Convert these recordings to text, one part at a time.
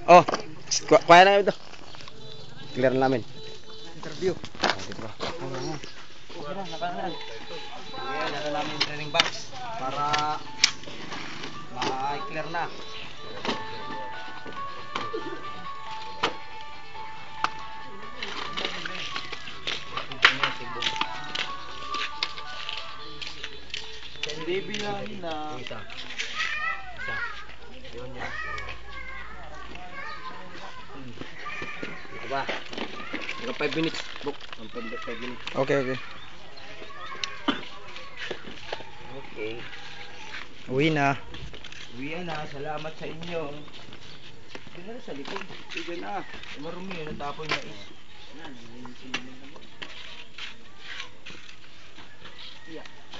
Oh, kaya na ito. Clear na namin. Interview. Dito ba? Okay na, nakaraan. Ayan, ano namin yung training box para ma-clear na. Hindi bilangin na. Isa. Yun yan. Diba? Hanggang 5 minutes. Book. Hanggang 5 minutes. Okay. Okay. Uwi na. Uwi na. Salamat sa inyo. Hindi na sa likod. Sige na. Marumi yun. Natapon na is.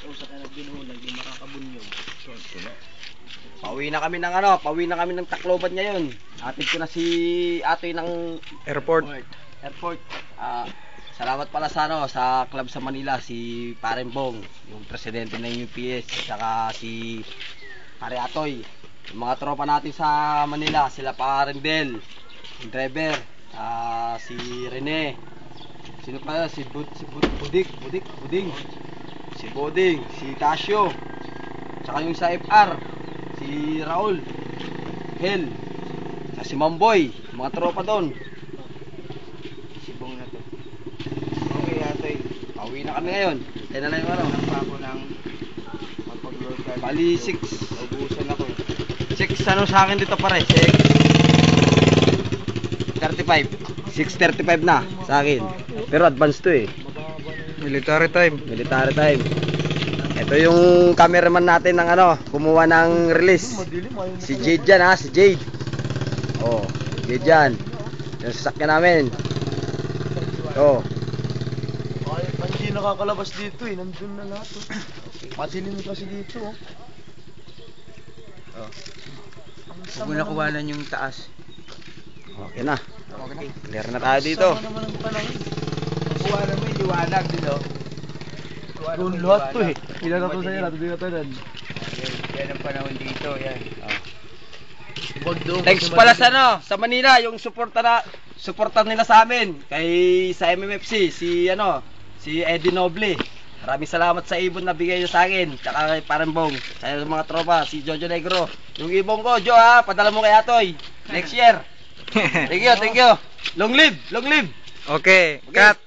Kung sa kanag binuhulag, yung makakabunyog. Pauwi na kami ng Tacloban ngayon. Atid ko na si Atoy ng Airport. Salamat pala sa club sa Manila, si Parembong, yung presidente ng UPS, saka si Pare Atoy. Yung mga tropa natin sa Manila, sila Parendel, yung driver, si Rene, sino pa si Buding, si Boding, si Casio, saka yung sa FR, si Raul, Hel, saka si Mamboy, mga tropa doon. Sibong na to. Okay, Atoy. Pauwi na kami ngayon. Tayo na lang yung Nang pa ako ng mapag-load card. Bali 6. Naubusan ako. 6 ano sa akin dito pare? 6:35. 6:35 na sa akin. Pero advance to eh. Military time. Ito yung cameraman natin ng kumuha ng release. Si Jade yan si Jade. Oh, Jade yan. Yung sasakyan namin. Oh. Ay, hindi nakakalabas dito eh. Nandun na lahat oh. Patilin kasi dito oh. Huwag mo nakuhanan yung taas. Okay na. Clear na tayo dito. Sama naman ang panahon. Kuhanan mo yung liwanag dito. Doon lahat to eh. Ilan na to sa'yo, nato dito to yan. Yan ang panahon dito, yan. Thanks pala sa Manila yung suporta nila sa amin sa MMFC si Eddie Noble. Maraming salamat sa ibon na bigay niyo sa akin, tsaka kay Parembong, sa mga tropa, si Jojo Negro. Yung ibon ko, Jo padala mo kay Atoy next year. Thank you. Long live. Okay, cut.